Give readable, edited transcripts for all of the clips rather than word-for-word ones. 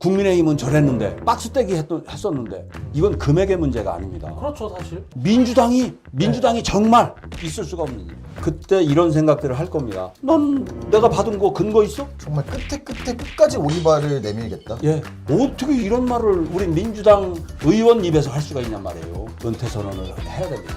국민의힘은 저랬는데 박스떼기 했었는데 이건 금액의 문제가 아닙니다. 그렇죠, 사실. 민주당이 정말 있을 수가 없는 일. 그때 이런 생각들을 할 겁니다. 넌 내가 받은 거 근거 있어? 정말 끝까지 오리발을 내밀겠다. 예. 어떻게 이런 말을 우리 민주당 의원 입에서 할 수가 있냔 말이에요. 은퇴 선언을 해야 됩니다.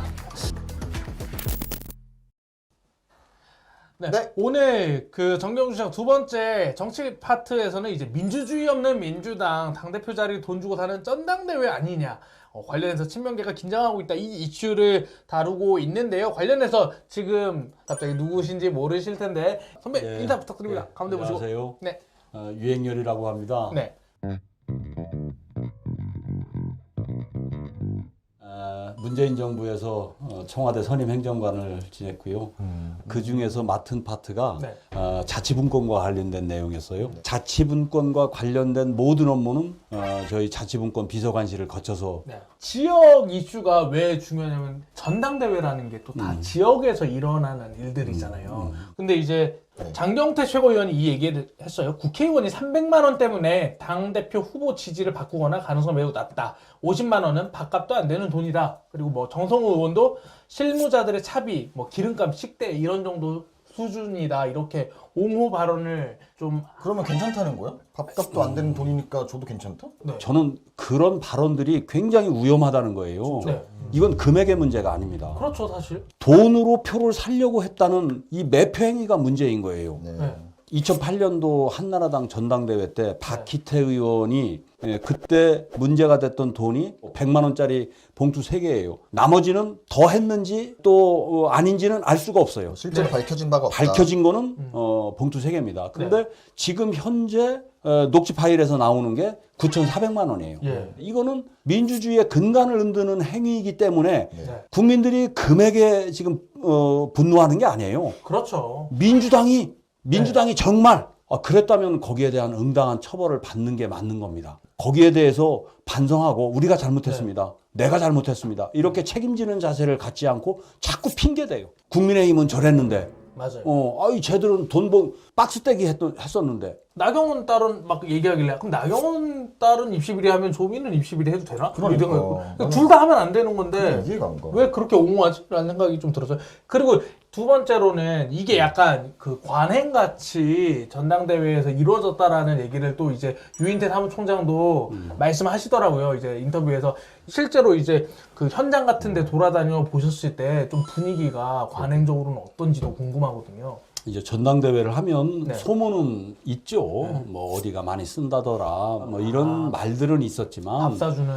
네. 네. 오늘 그 정경주 시장 두 번째 정치 파트에서는 이제 민주주의 없는 민주당 당대표 자리 돈 주고 사는 전당대회 아니냐. 관련해서 친명계가 긴장하고 있다. 이 이슈를 다루고 있는데요. 관련해서 지금 갑자기 누구신지 모르실 텐데 선배 네. 인사 부탁드립니다. 네. 가운데 보시고. 안녕하세요. 네. 유행열이라고 합니다. 네. 문재인 정부에서 청와대 선임 행정관을 지냈고요. 그 중에서 맡은 파트가 네. 자치분권과 관련된 내용이었어요. 자치분권과 관련된 모든 업무는 저희 자치분권 비서관실을 거쳐서 네. 지역 이슈가 왜 중요하냐면 전당대회라는 게 또 다 지역에서 일어나는 일들이잖아요. 근데 이제 장경태 최고위원이 이 얘기를 했어요. 국회의원이 300만 원 때문에 당대표 후보 지지를 바꾸거나 가능성이 매우 낮다. 50만 원은 밥값도 안 되는 돈이다. 그리고 뭐 정성호 의원도 실무자들의 차비, 뭐 기름값, 식대 이런 정도 수준이다. 이렇게 옹호 발언을 좀 그러면 괜찮다는 거야? 밥값도 안 되는 돈이니까 줘도 괜찮다? 네. 저는 그런 발언들이 굉장히 위험하다는 거예요. 네. 이건 금액의 문제가 아닙니다. 그렇죠, 사실. 돈으로 표를 살려고 했다는 이 매표 행위가 문제인 거예요. 네. 네. 2008년도 한나라당 전당대회 때 박희태 의원이 그때 문제가 됐던 돈이 100만 원짜리 봉투 3개예요. 나머지는 더 했는지 또 아닌지는 알 수가 없어요. 실제로 밝혀진 바가 없다. 밝혀진 거는 봉투 3개입니다. 근데 지금 현재 녹취 파일에서 나오는 게 9,400만 원이에요. 예. 이거는 민주주의의 근간을 흔드는 행위이기 때문에 네. 국민들이 금액에 지금 분노하는 게 아니에요. 그렇죠. 민주당이 정말 그랬다면 거기에 대한 응당한 처벌을 받는 게 맞는 겁니다. 거기에 대해서 반성하고 우리가 잘못했습니다. 내가 잘못했습니다. 이렇게 책임지는 자세를 갖지 않고 자꾸 핑계대요. 국민의힘은 저랬는데 맞아요. 쟤들은 박스떼기 했었는데 나경원 딸은 막 얘기하길래 그럼 나경원 딸은 입시비리 하면 조민은 입시비리 해도 되나? 그러니까. 둘 다 하면 안 되는 건데 그냥 이해가 안 가. 왜 그렇게 옹호하지? 라는 생각이 좀 들었어요. 그리고 두 번째로는 이게 약간 그 관행같이 전당대회에서 이루어졌다라는 얘기를 또 이제 유인태 사무총장도 말씀하시더라고요. 이제 인터뷰에서 실제로 이제 그 현장 같은 데 돌아다녀 보셨을 때 좀 분위기가 관행적으로는 어떤지도 궁금하거든요. 이제 전당대회를 하면 네. 소문은 있죠. 뭐 어디가 많이 쓴다더라. 뭐 이런 말들은 있었지만 밥 사주는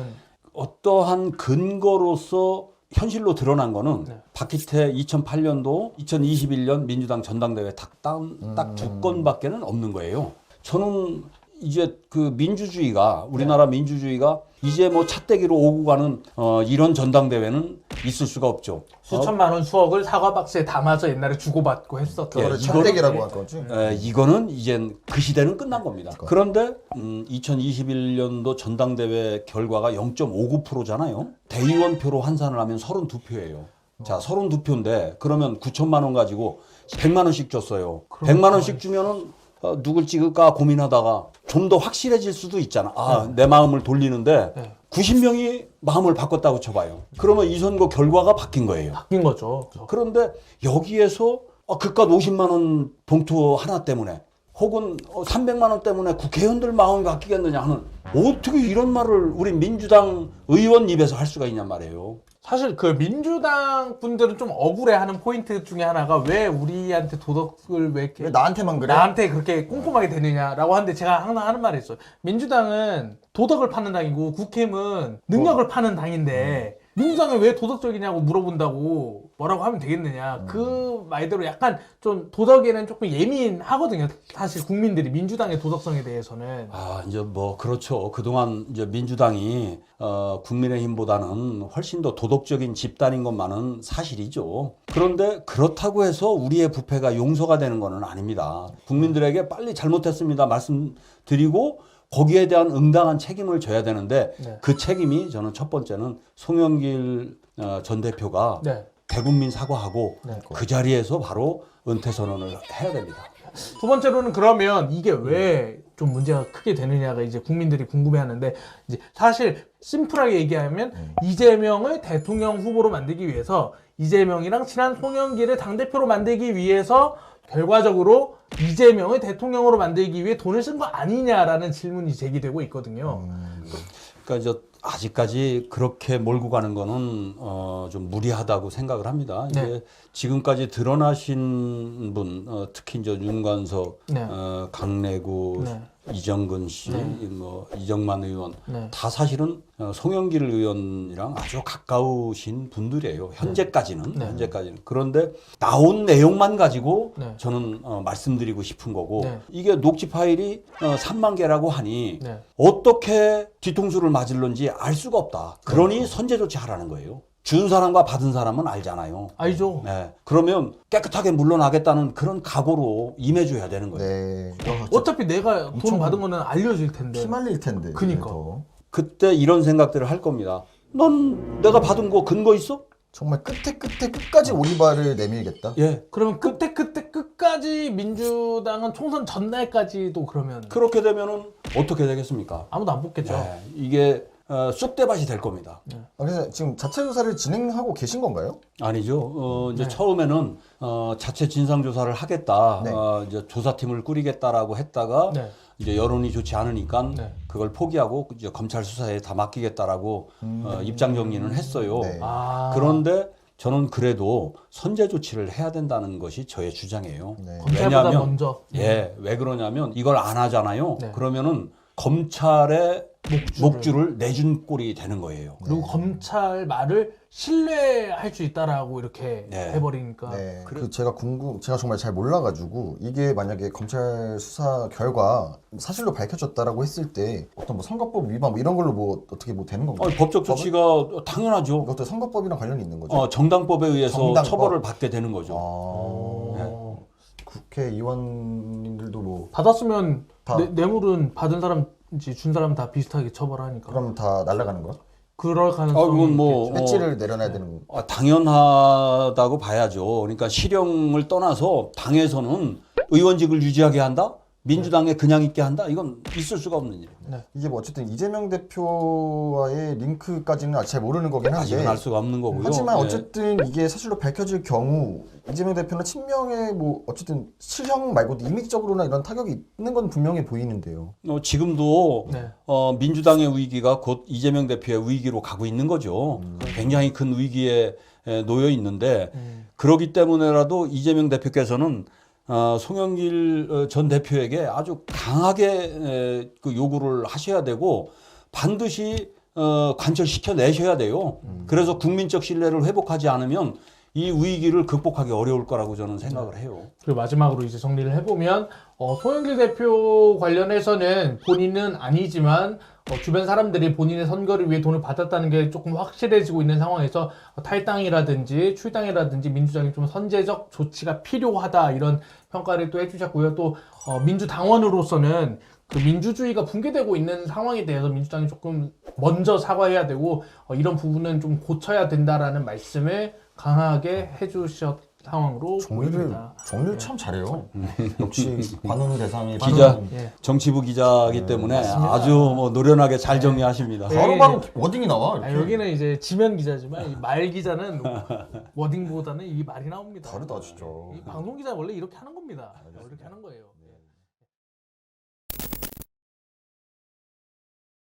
어떠한 근거로서 현실로 드러난 거는 박희태 2008년도, 2021년 민주당 전당대회 딱 2건밖에는 없는 거예요. 저는 이제 그 민주주의가 우리나라 민주주의가 이제 뭐 차떼기로 오고 가는 이런 전당대회는 있을 수가 없죠. 수천만 원 수억을 사과 박스에 담아서 옛날에 주고받고 했었던 그거를 차떼기라고 한 거지. 이거는 이젠 그 시대는 끝난 겁니다. 그런데 2021년도 전당대회 결과가 0.59%잖아요. 대의원표로 환산을 하면 32표예요. 자, 32표인데 그러면 9천만 원 가지고 100만 원씩 줬어요. 100만 원씩 주면은 누굴 찍을까 고민하다가 좀 더 확실해질 수도 있잖아. 내 마음을 돌리는데 90명이 마음을 바꿨다고 쳐봐요. 그러면 이 선거 결과가 바뀐 거예요. 바뀐 거죠. 그런데 여기에서 그깟 50만 원 봉투 하나 때문에 혹은 300만 원 때문에 국회의원들 마음이 바뀌겠느냐 하는 어떻게 이런 말을 우리 민주당 의원 입에서 할 수가 있냔 말이에요. 사실 그 민주당 분들은 좀 억울해하는 포인트 중에 하나가 왜 우리한테 도덕을 왜 이렇게 왜 나한테만 그래? 나한테 그렇게 꼼꼼하게 되느냐라고 하는데 제가 항상 하는 말이 있어요. 민주당은 도덕을 파는 당이고 국힘은 능력을 파는 당인데 민주당은 왜 도덕적이냐고 물어본다고 뭐라고 하면 되겠느냐. 그 말대로 약간 좀 도덕에는 조금 예민하거든요. 사실 국민들이 민주당의 도덕성에 대해서는. 이제 뭐 그렇죠. 그동안 이제 민주당이 국민의힘보다는 훨씬 더 도덕적인 집단인 것만은 사실이죠. 그런데 그렇다고 해서 우리의 부패가 용서가 되는 것은 아닙니다. 국민들에게 빨리 잘못했습니다 말씀드리고 거기에 대한 응당한 책임을 져야 되는데 그 책임이 저는 첫 번째는 송영길 전 대표가 대국민 사과하고 그 자리에서 바로 은퇴 선언을 해야 됩니다. 두 번째로는 그러면 이게 왜 좀 문제가 크게 되느냐가 이제 국민들이 궁금해하는데 이제 사실 심플하게 얘기하면 이재명을 대통령 후보로 만들기 위해서 이재명이랑 친한 송영길을 당대표로 만들기 위해서 결과적으로 이재명을 대통령으로 만들기 위해 돈을 쓴 거 아니냐라는 질문이 제기되고 있거든요. 그러니까 아직까지 그렇게 몰고 가는 거는 좀 무리하다고 생각을 합니다. 네. 이게 지금까지 드러나신 분, 특히 이제 윤관석, 네. 강래구, 네. 이정근 씨, 네. 뭐 이정만 의원 네. 다 사실은 송영길 의원이랑 아주 가까우신 분들이에요. 현재까지는. 네. 현재까지는. 그런데 나온 내용만 가지고 네. 저는 말씀드리고 싶은 거고 네. 이게 녹취 파일이 3만 개라고 하니 네. 어떻게 뒤통수를 맞을런지 알 수가 없다. 그러니 선제 조치하라는 거예요. 준 사람과 받은 사람은 알잖아요. 알죠. 네. 그러면 깨끗하게 물러나겠다는 그런 각오로 임해줘야 되는 거예요. 네. 어차피 내가 돈 엄청 받은 거는 알려질 텐데. 피말릴 텐데. 그니까. 더. 그때 이런 생각들을 할 겁니다. 넌 내가 받은 거 근거 있어? 정말 끝까지 오리발을 내밀겠다. 예. 그러면 그때 끝까지 민주당은 총선 전날까지도 그러면 그렇게 되면은 어떻게 되겠습니까? 아무도 안 뽑겠죠. 네. 이게 쑥대밭이 될 겁니다. 그래서 지금 자체 조사를 진행하고 계신 건가요? 아니죠. 이제 네. 처음에는 자체 진상 조사를 하겠다. 네. 이제 조사팀을 꾸리겠다라고 했다가 네. 이제 여론이 좋지 않으니까 네. 그걸 포기하고 이제 검찰 수사에 다 맡기겠다라고 입장 정리는 했어요. 네. 그런데 저는 그래도 선제 조치를 해야 된다는 것이 저의 주장이에요. 네. 검찰보다 왜냐하면 먼저. 예, 왜 그러냐면 이걸 안 하잖아요. 네. 그러면은 검찰의 목줄을 내준 꼴이 되는 거예요. 그리고 검찰 말을 신뢰할 수 있다라고 이렇게 네. 해버리니까. 네. 제가 정말 잘 몰라가지고 이게 만약에 검찰 수사 결과 사실로 밝혀졌다라고 했을 때 어떤 뭐 선거법 위반 뭐 이런 걸로 뭐 어떻게 뭐 되는 건가요? 법적 조치가 당연하죠. 이것도 선거법이랑 관련이 있는 거죠? 정당법에 의해서 정당법. 처벌을 받게 되는 거죠. 아, 국회의원님들도 뭐 받았으면 다. 뇌물은 받은 사람인지 준 사람 다 비슷하게 처벌하니까. 그럼 다 날아가는 거야? 그럴 가능성이 그건 뭐 있겠죠. 배지를 내려놔야 되는 당연하다고 봐야죠. 그러니까 실형을 떠나서 당에서는 의원직을 유지하게 한다? 민주당에 그냥 있게 한다? 이건 있을 수가 없는 일이에요. 네. 이게 뭐 어쨌든 이재명 대표와의 링크까지는 아직 잘 모르는 거긴 한데 아직은 알 수가 없는 거고요. 하지만 예. 어쨌든 이게 사실로 밝혀질 경우 이재명 대표는 친명에 뭐 어쨌든 실형 말고도 이미지적으로나 이런 타격이 있는 건 분명히 보이는데요. 지금도 네. 민주당의 위기가 곧 이재명 대표의 위기로 가고 있는 거죠. 굉장히 큰 위기에 놓여 있는데 그러기 때문에라도 이재명 대표께서는 송영길 전 대표에게 아주 강하게 그 요구를 하셔야 되고 반드시 관철시켜 내셔야 돼요. 그래서 국민적 신뢰를 회복하지 않으면 이 위기를 극복하기 어려울 거라고 저는 생각을 해요. 그리고 마지막으로 이제 정리를 해보면 송영길 대표 관련해서는 본인은 아니지만 주변 사람들이 본인의 선거를 위해 돈을 받았다는 게 조금 확실해지고 있는 상황에서 탈당이라든지 출당이라든지 민주당이 좀 선제적 조치가 필요하다 이런 평가를 또 해주셨고요. 또 민주당원으로서는 그 민주주의가 붕괴되고 있는 상황에 대해서 민주당이 조금 먼저 사과해야 되고 이런 부분은 좀 고쳐야 된다라는 말씀을 강하게 해주셨 상황으로 보입니다. 정리를 참 잘해요. 역시 관훈 대상이 기자, 예. 정치부 기자이기 때문에 맞습니다. 아주 뭐 노련하게 잘 정리하십니다. 네. 바로바로 워딩이 나와. 이렇게. 여기는 이제 지면 기자지만 이 말 기자는 워딩보다는 이 말이 나옵니다. 다르다 진짜. 이 방송 기자 원래 이렇게 하는 겁니다. 이렇게 하는 거예요.